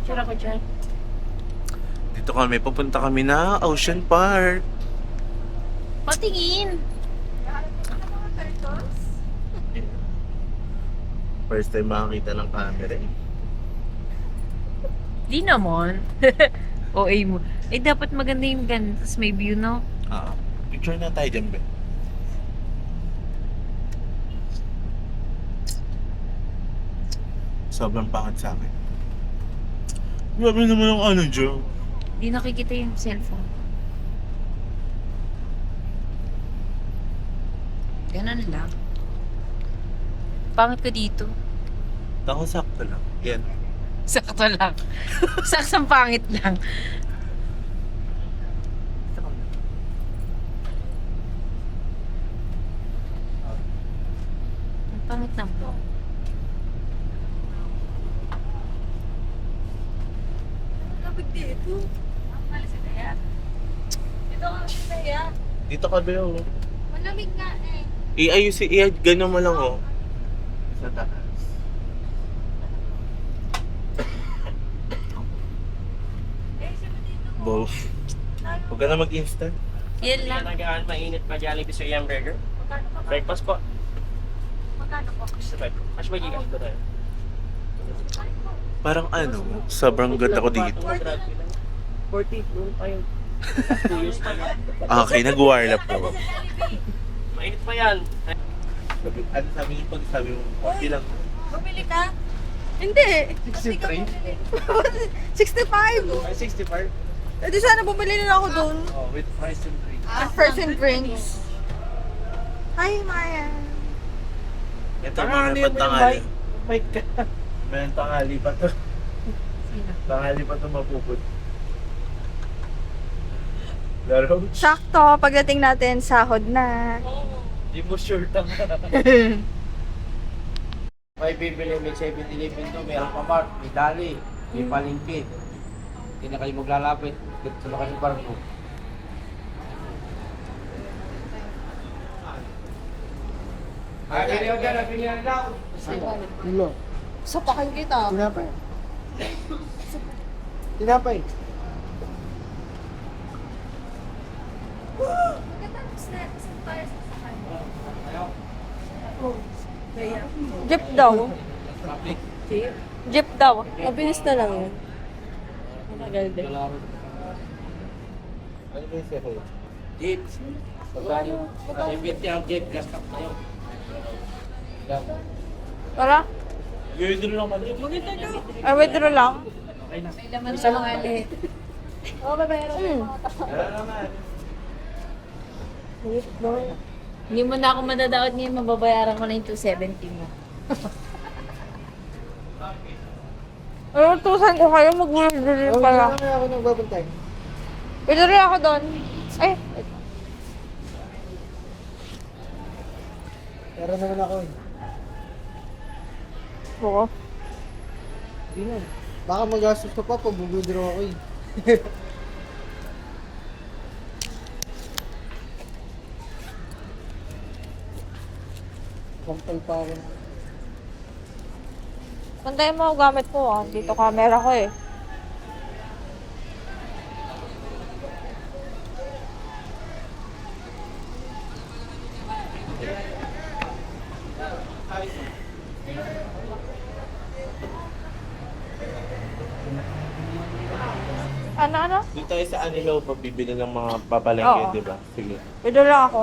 Picture ako dyan. Dito kami, pupunta kami na Ocean Park. Patingin! First time makakita ng camera eh. Di naman. OA mo. Eh, dapat maganda yung ganun. Tapos may view, no? Picture na tayo dyan, be. Sobrang pangit sa akin. Grabe naman ang ano dyan. Di nakikita yung cellphone. Ganun lang. Pangit ko dito. Ako sakto lang. Yan. Sakto lang. Saksang pangit lang. Ang pangit na po. Lapit dito. Dito ka masaya. Dito ka, be, oh. Malamig nga eh. I-ayusin, gano'n mo lang, oh. Sa taas. Bo. Huwag ka na mag-insta. Yan lang. Nagaan mainit pa Jollibee sa hamburger. Breakfast po. Magkano po? Mas magigas ko tayo. Parang ano, sobrang ganda ko dito. 40, noon tayo. 2 years pa yan. Okay, nag-warlap ko. Mainit pa yan. Ano sabi mo, ilang? Bumili ka? Hindi. 63? 65. Ay, 65. Eh di sana bumili na ako doon. Oh, with fries and drinks. First and drinks. Hi, Maya. Ito, may pantangali. My God. May tangali pa to. Sino? Tangali pa to mapuput. Laro? Sakto, pagdating natin, sahod na. Di mo sure tang. May bibili, may 7-Eleven to, may Alphamart, may Dali, may Palengke. Hindi na kayo maglalapit. Dito na kayo barko. Ay, bili ko dyan, bili na daw. Sapakin kita. Tinapay. Tinapay. Jeep daw. Jeep daw. Mabilis na lang yun. Matagal din. Ano ba yung sa'yo? Jeep. Pagkano? Ibiti ang jeep, gas up tayo. Wala? Withdraw lang kami. Ay, withdraw lang. Isa mga eh. Wala naman. Hindi mo na ako madadaot ngayon, mababayaran ko na yung 270 mo. Ay, utusan ko kayo, mag-withdraw pala. Ako nang babantay. Withdraw ako doon. Ay, Pero naman ako eh. buko. Hindi na. Baka magastos ka pa pag bubudro ako eh. Kampal pa ako. Pantayin mo ang gamit ko ah. Dito camera ko eh. Ano? Dito tayo sa Anilaw, pabibili ng mga papalengke, Oo. di ba? Sige. Withdraw lang ako.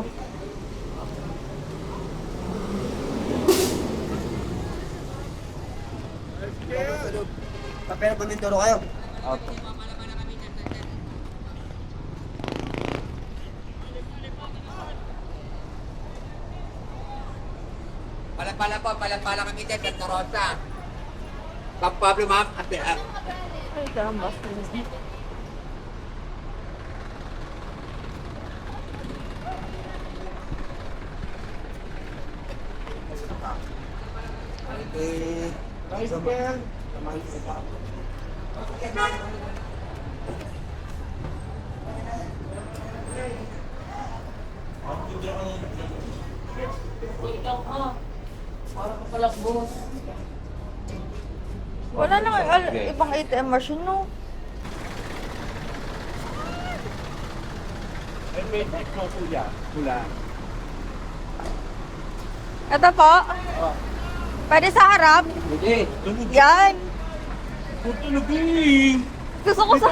Papel, panindoro kayo. Pala kami din, Santa Rosa. Pablo, ma'am. Ay, karambas. Tricycle. Ikaw ka. Para ka pala boss. Wala nang ibang ATM machine, no? Ay, may techno kuya. Pula. Ito po. Pwede sa harap. Hindi. Yan. Huwag talaga eh. Gusto ko sa...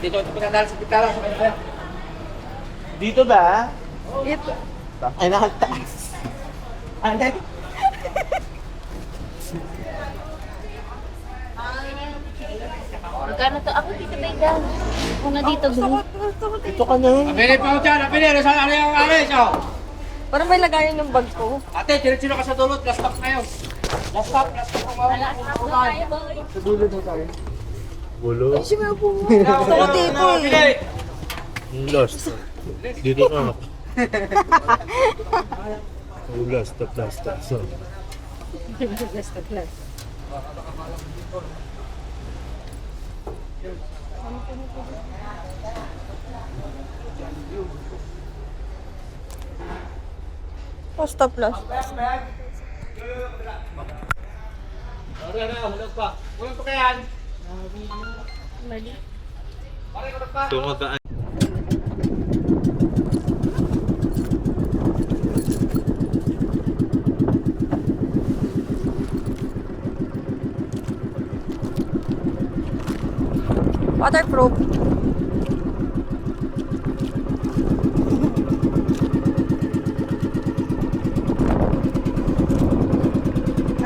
Dito, ito pinadala sa pitala sa kanya. Dito ba? Ito. Ay, nakataas. Ano? Magkano to? Ako dito ba yan? Ako na dito, Gusto bro. ko, gusto ko. Ito ka na. Pili pa ako dyan. Pili. Saan ano yung alis? Oh. Parang may lagayan ng bag ko. Ate, diretso ka sa dulot. Last stop kayo. Last stop. Last stop ang mga. Sa dulot na tayo. Walo. Gusto ko dito eh. Last. Dito ka ako. Oh, last. So. Posta plus. Hulog pa. Hulog pa kayan. Pare, hulog pa. Tumataan. Waterproof.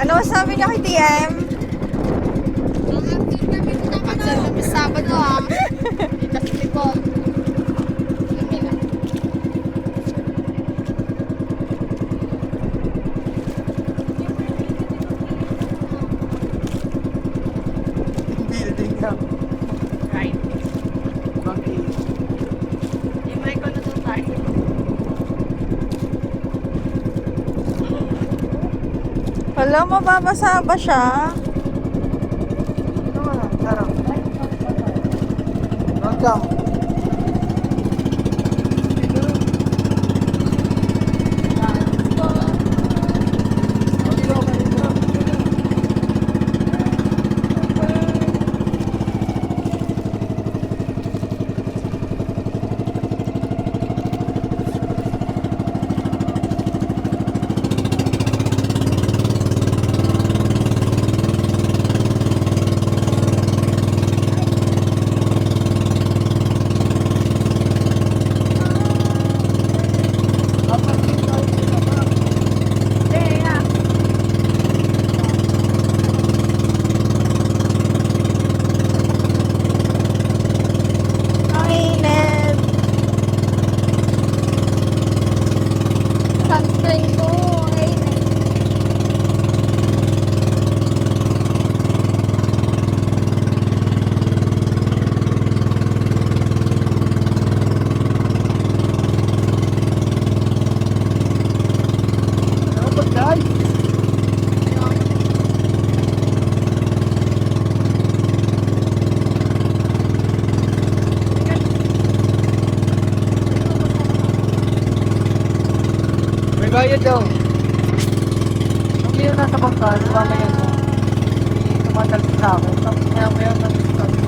Ano sabi niyo kay TM? Sabado ha. Dito sa Tipon. Building ka. Right. Okay. Imay ko na doon tayo. Wala, mababasa ba siya? Welcome. Ang init. Sunscreen ko. Ayun eh. May bayad daw. Hindi yun nasa pagkaan. Mamaya mo. Tumatalsik sa akin. Tapos maya talsik sa akin.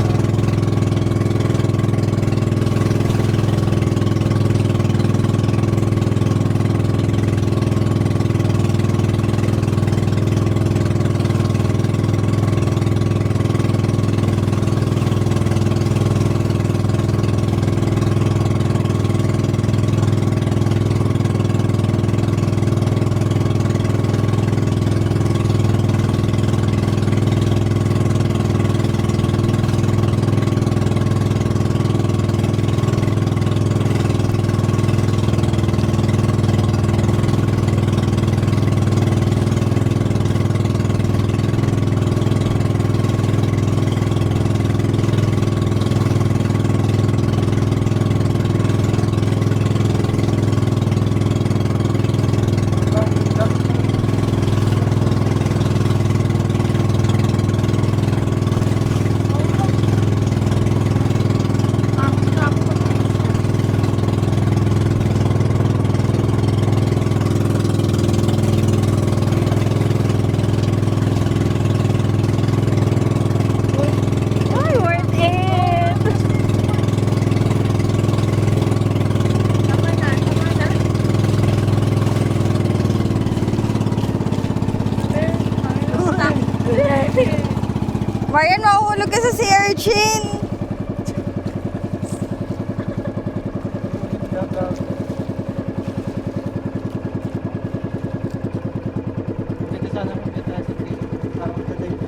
sa sea urchin. Dito sana kung dito sa tree. Parang taday ko.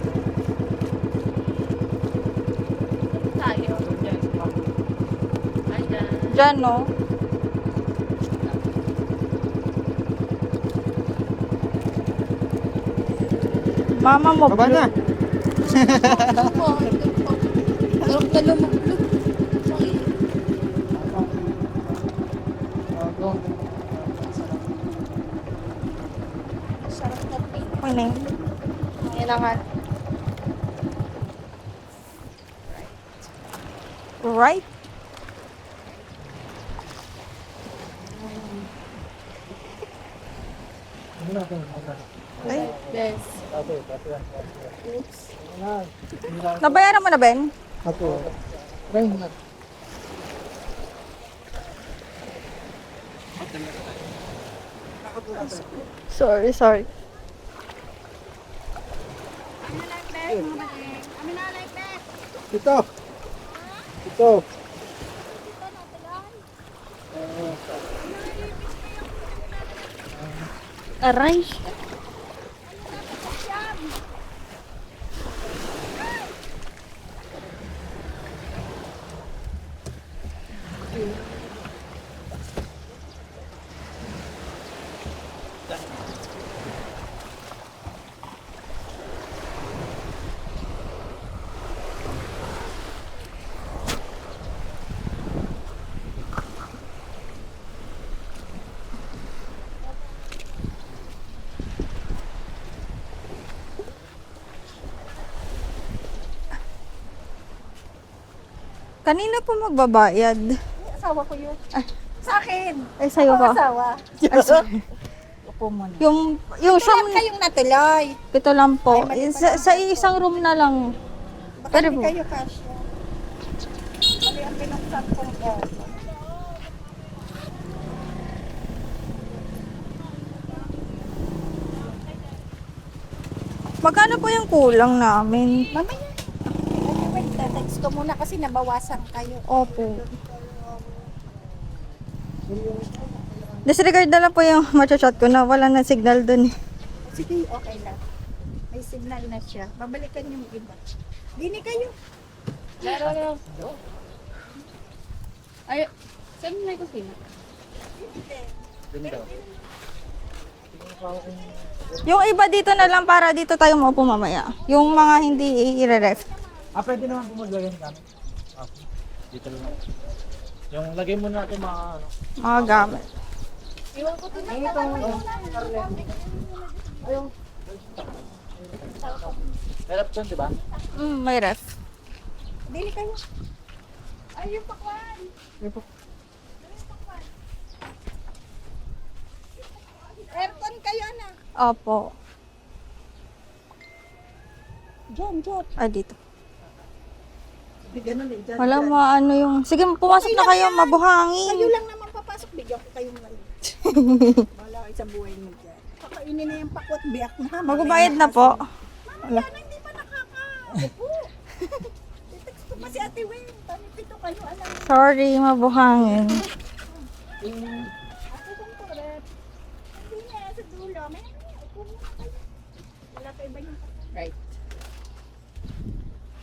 Tayo. Ayan. Diyan, no? Mama mo. Baba na. Lumog na lumog. Sarap na pink. Okay na yun. Kailangan. Right. Ay, Yes. nabayaran mo na, Ben? Ako. Try mo na. Sorry, sorry. Ito. Ito. Aray. Kanina po magbabayad. Asawa ko yun. Sa akin. Ay, sa'yo ba? Asawa. Ay, sorry. Upo muna. Yung Siyam siyam, kayong natuloy. ito lang po. Ay, mali Sa isang room na lang. Baka Pero hindi po. kayo kasya. Kali ang pinagsak kong gano'n. Magkano po yung kulang namin? Mamaya. Anyway, text ko muna kasi nabawasan kayo. Opo. Disregard na lang po yung matcha-chat ko na wala na signal dun eh. Sige, okay lang. May signal na siya. Babalikan yung iba. Dini kayo. Laro. Ay, saan mo na yung kusina? Yung iba dito na lang para dito tayo maupo mamaya. Yung mga hindi i-ref. Pwede naman po maglagay ng gamit. Dito lang. Yung lagay mo natin mga ano. Mga gamit. Iwan ko din ang Meron po di ba? May ref. Dini kayo. Ay, yung pakwan. Aircon kayo na. Opo. Diyan. Ay, dito. Hindi ganun eh. Diyan. Wala maano yung... Sige, pumasok na kayo, Kayo mabuhangin. lang naman papasok. Bigyan ko kayong mali. Wala kayo sa buhay mo dyan. Kakainin na yung pakot. Biyak na. Magbabayad na po. Wala. Hindi pa nakaka-upo. Text ko pa si Ate Wayne. Pito kayo. Alam. Sorry, mabuhangin. Ate kong korep. Hindi na sa dulo. May upo muna kayo. Wala pa iba yung pakot. Right.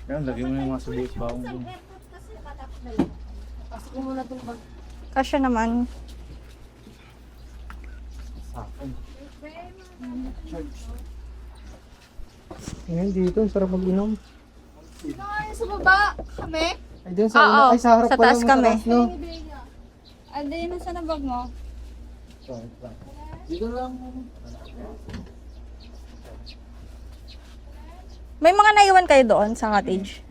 Yan, lagyan mo yung mga sabihin pa akong Sa airport kasi matapos na lang. Pasok ko muna itong bag. Kasya naman. Sa akin. Ngayon dito, sarap mag-inom. Ay, sa baba kami. Ay, dun sa Oo, una. Ay, sa harap sa pala, taas kami. masarap, no? Ando yun nasa na bag mo. Sorry, dito lang. May mga naiwan kayo doon sa cottage.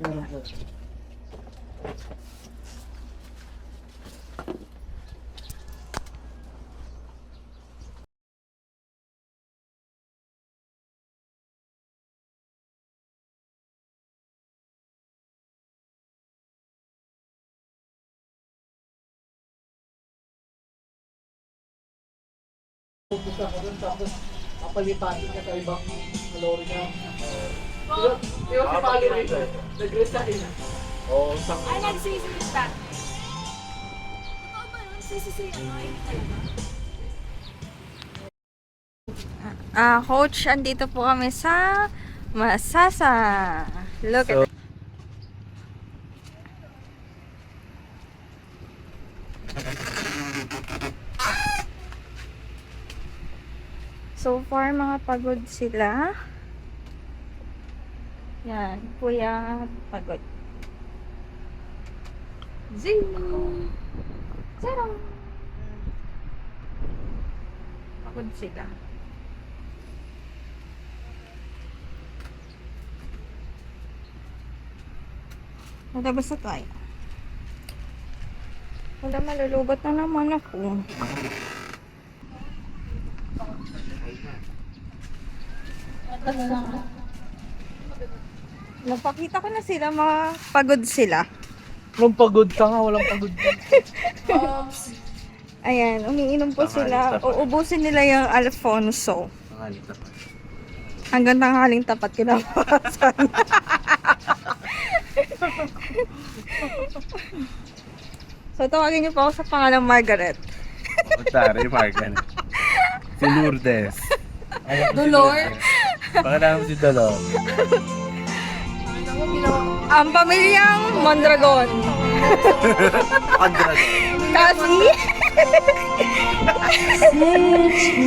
Pupunta ko dun, tapos papalipatin ka sa ibang lorry na. Di ba si Pali rito? Nag-resign. Oo, sang... Ay, nagsisita. Totoo ba yun? Sisisiyan mo? Ay, talaga. Coach, andito po kami sa Masasa. Look at So far, mga pagod sila. Yan, kuya, pagod. Zing! Zero! Pagod sila. Malabas na tayo. Wala, malulubat na naman ako. Napakita ko na sila, mga pagod sila. Nung pagod ka nga, walang pagod ka. Ayan, umiinom po sila. Uubusin nila yung Alfonso. Hanggang tanghaling tapat kinabukasan. So, tawagin niyo po ako sa pangalang Margaret. Sorry, Margan. Si Lourdes. Dolor? Baka naman si Dolor. Ang pamilyang Mondragon. Kasi,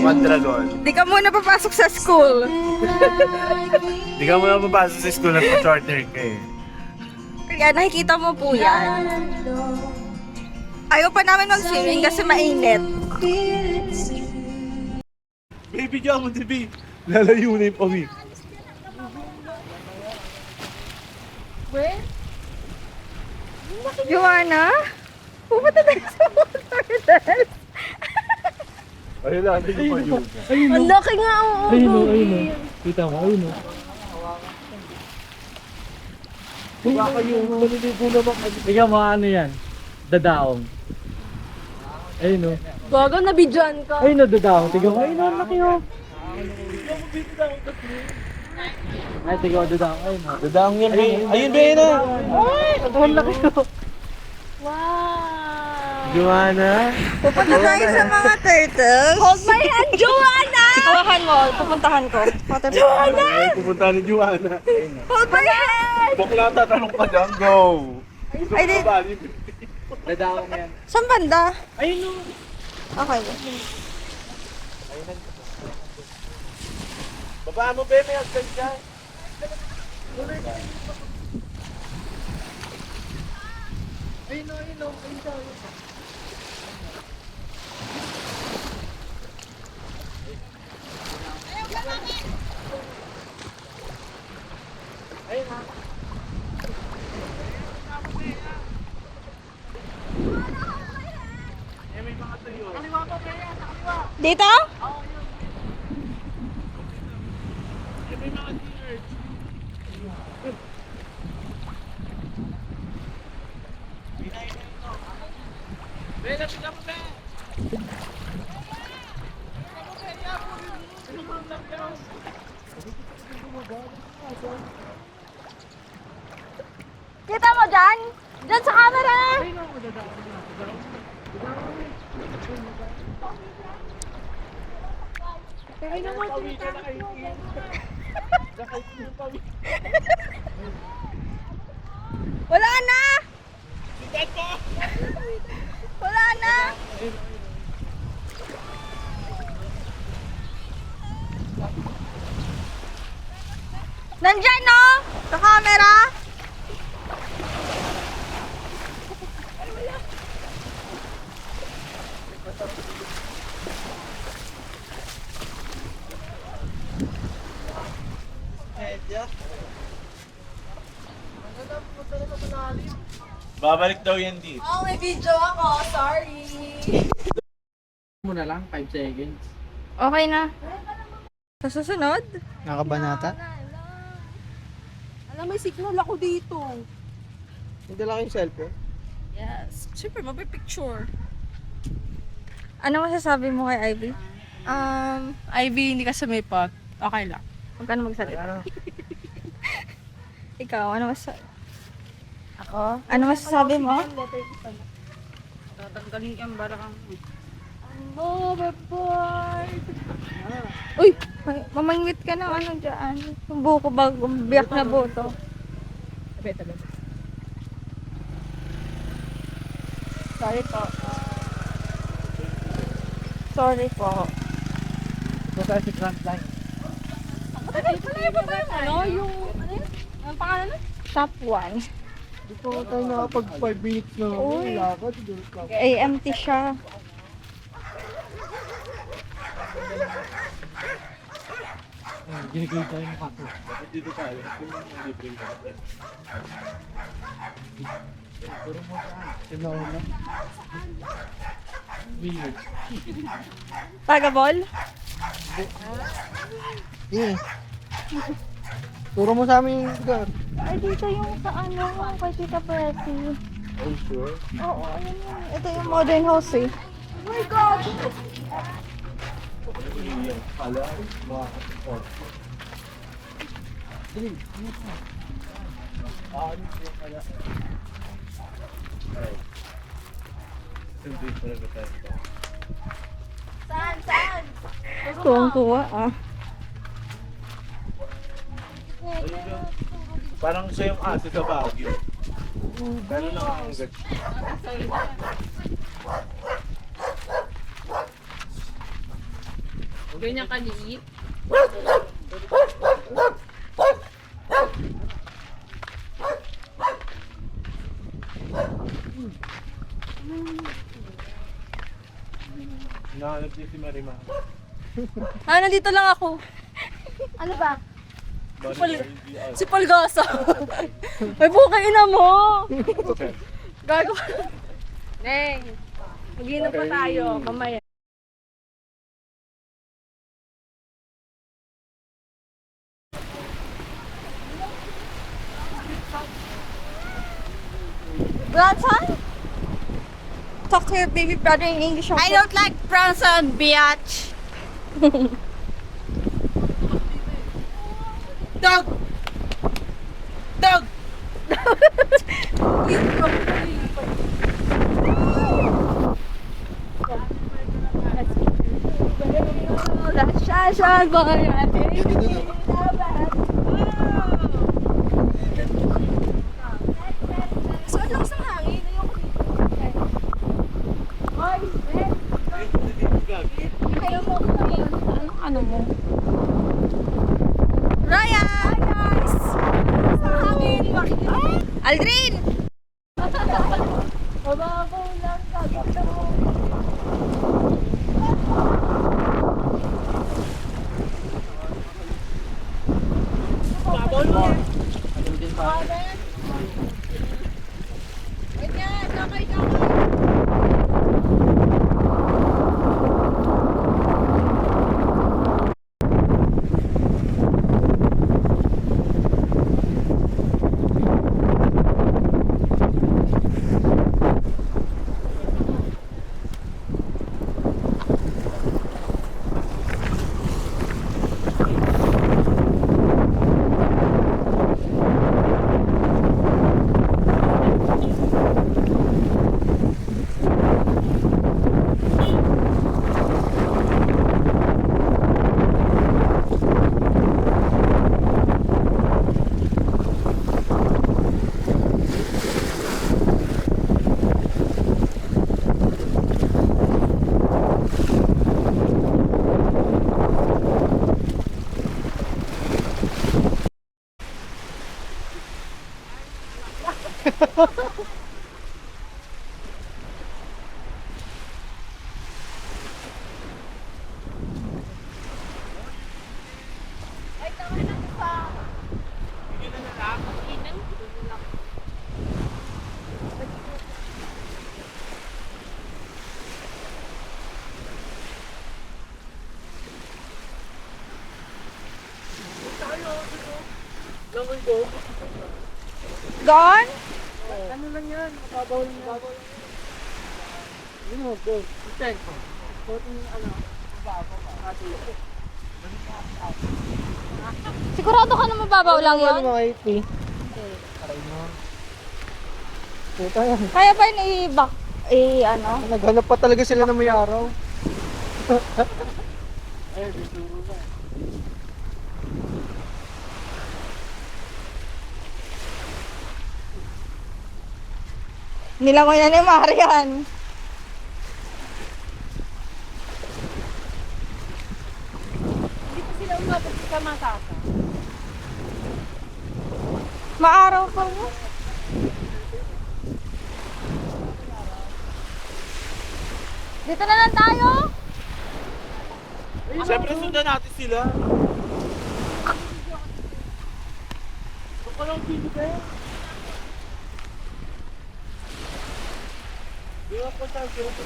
Mandragon. di ka muna papasok sa school. Di ka muna papasok sa school at pa-charter ka eh. Kaya nakikita mo po yan. Ayaw pa namin mag-swimming kasi mainit. Baby, diyan mo, baby. Lalayo na yung pawik. Joanna? Pupunta tayo sa water dance. Ayun lang, hindi ko pa yun. Ang laki nga, oo. Ayun o, ayun o. Kita mo, ayun o. Baka yung maliligo naman kasi. Ikaw mga ano yan? Dadaong. Ayun o. Gago, nabidyan ka. Ayun o, dadaong. Tignan mo, ayun o, laki o. Ay, tignan mo, dadaong. Ayun o. Dadaang yan, baby. Ayun, baby na. Ay, ang laki o. Wow! Joanna. Pupunta tayo sa mga turtles. Hold my hand, Joanna! Hawakan mo, pupuntahan ko. Water Ay, pupunta ni Joanna. Hold my hand! Bakla, tatanong ka dyan, go. Ay, di. Dadaong yan. Saan banda? Ayun o. Okay. Baba mo, baby, ang ganda. Ayun o, ayun o. Ayun o. Dito? Kita mo dyan? Dyan sa camera! Wala na! Wala na! Nandyan no? Sa camera? Babalik daw yan dito. Oh, may video ako. Sorry. Mo na lang, 5 seconds. Okay na. Sa susunod? Nakabanata? Alam, may signal ako dito. Hindi lang yung cellphone. Yes. Siyempre, mapipicture. Ano masasabi mo kay Ivy? Ivy, hindi ka sumipat. Okay lang. Huwag ka na magsalita. Ikaw, ano masasabi? Ako? Ano masasabi mo? Tatanggalin ka ang barakang. Uy! Mamangwit ka ng ano dyan. Yung buko ba, biyak na buto. Tabi. Sorry po. Sorry po. Ito tayo si Grand Line. Ano? Yung, ano yun? Ang pangalan nun? Top 1. Dito tayo nakapag 5 minutes na. Uy. Lakad. AMT siya. Ginigil tayo ng kato. Dapat dito tayo. Yung libre natin. Puro mo saan? Sinauna. Weird. Tagabol? Eh. Turo mo sa amin yung lugar. Ay, dito yung sa ano, kay Tita Presi. Oh, sure. Oo, ayun yun. Ito yung modern house eh. Oh my God! Pala, makakapot. Dali, ano pa? Ano siya pala? Ay. Siyempre talaga tayo. Saan? Tuwang-tuwa ah. Ayun yun. Parang siya yung aso sa Baguio. Pero nakakagat. Ganyan kaliit. Hinahanap niya si Marima. Ah, nandito lang ako. Ano ba? Si Polgoso. May bukay na mo. Gago. Neng, mag-inom pa tayo. Mamaya. Grandson? Talk to your baby brother in English. I don't like Bronson, biatch. Dog! Dog! Shashan boy, So, ang lakas ng hangin. Ayaw mo. ano mo? Ryan! Guys! Sa hangin. Aldrin! Mababaw lang kagad mo. Anong din pa? Ganyan, damay. Gone? Ano lang yan? Mababaw lang yan. Yun mo, go. Check. Pwede ano, mababaw ka. Sigurado ka na mababaw lang Ano yun? mga 80? Puta yan. Kaya ba yun i-back, ano? Naghanap pa talaga sila ng may araw. Nilangoy na ni Marian. Hindi pa sila umabot sa Matasa. Maaraw pa mo. Dito na lang tayo. Siyempre sundan natin sila. Ito pa lang bibigay. Di ba po tayo sila po?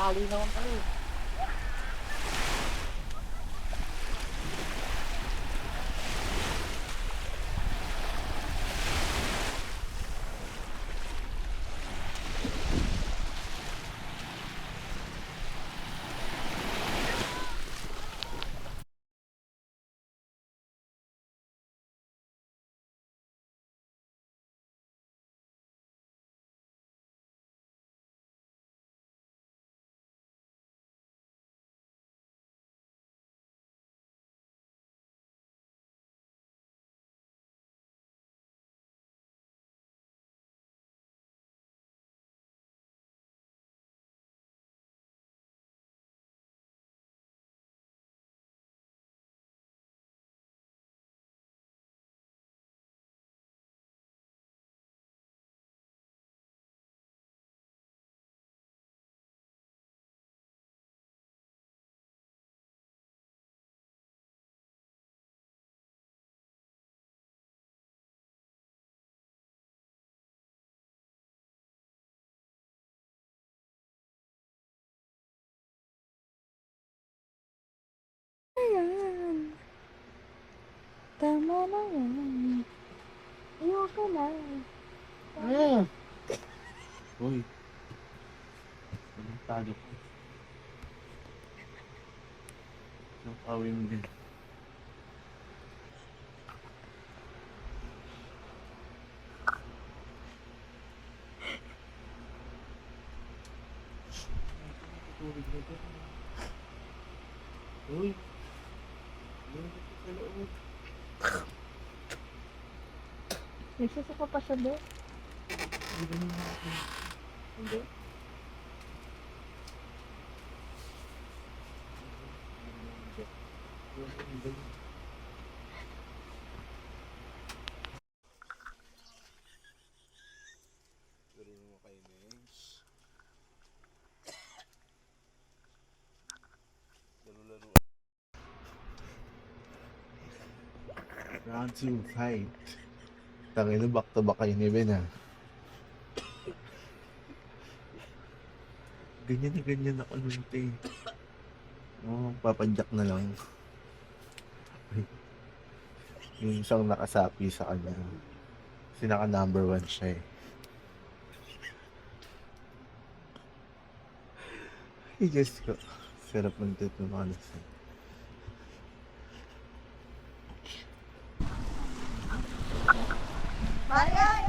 Tali naman tayo. Ayan. Tama na yan. Ayoko na. Uy. Anong talo ko? Anong awin mo din? Uy. Nagsusuka pa siya doon. Hindi. Round 2, fight. Tangina, back to back kayo ni Ben ha. Ganyan ako nun te. Papadyak na lang. Ay, yung isang nakasapi sa kanya. Kasi naka number 1 siya eh. Ay, Diyos ko. Sarap ng tit ng mga lasing. Marian!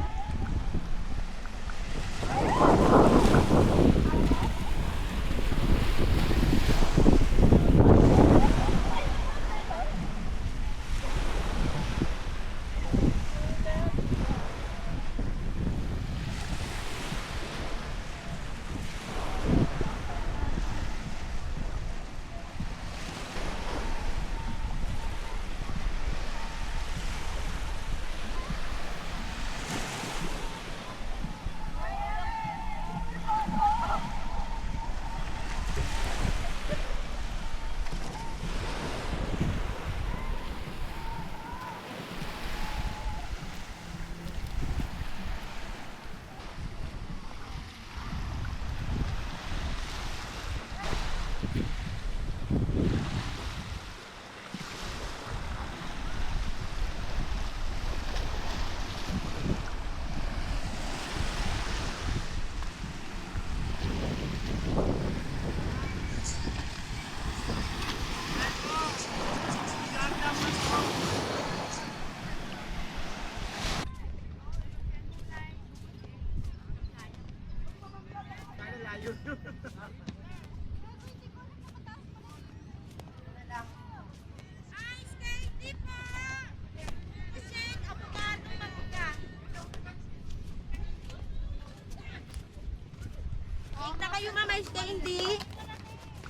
kayo, ma'am. Ayos kayo, hindi.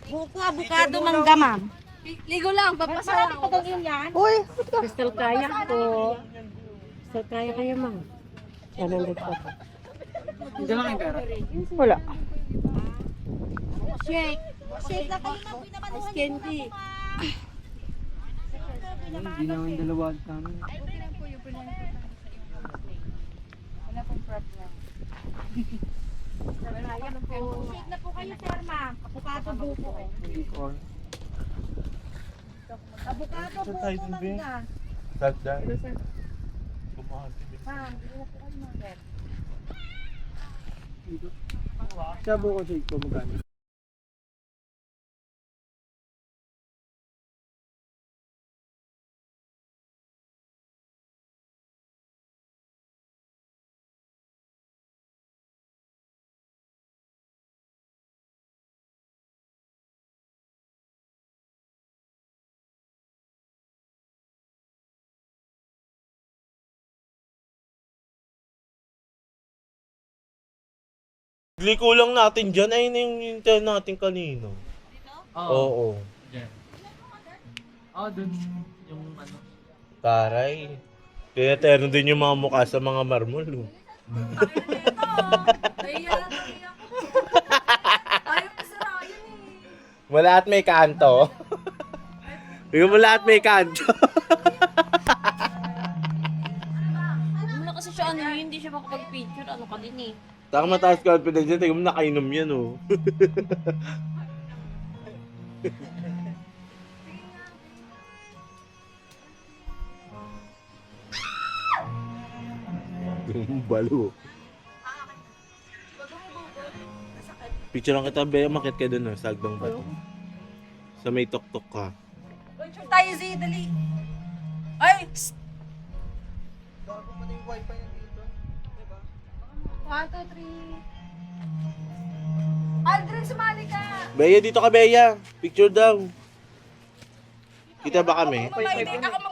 Buko, abukado, mangga, ma'am. Ligo lang, papasa Marami pa daw yun yan. Uy, Crystal kaya po. Crystal kaya kayo, ma'am. 100 po. wala. Shake. Shake na kayo, ma'am. Pinamanuhan niyo Candy. po, ma'am. Hindi naman dalawang namin. Shake na po kayo, sir, ma'am. Abukado, buko. Abukado, Saan tayo buko, dun, Bing? mangga. Sagda. Kumahati. Ma'am, hindi na po kayo, ma'am. Sabo ko sa ito magkano. Liko lang natin dyan. Ayun na yung hintayin natin kanino. Oo. Dun yung ano. Taray. Tinaterno din yung mga mukha sa mga marmol. Oh. Wala at may kanto. Yung wala at may kanto. Ano kasi siya, ano, hindi siya makapag-picture. Ano ka din eh. Taka mataas confidence yan. Tingnan mo nakainom yan oh. Balo. Picture lang kita, Bea. Makit ka dun, sa Agdang Bato. Sa may tok-tok ka. Picture tayo, Z, dali. Ay! 1, 2, 3. Aldrin, sumali ka! Bea, dito ka, Bea. Picture daw. Kita ba kami? Ako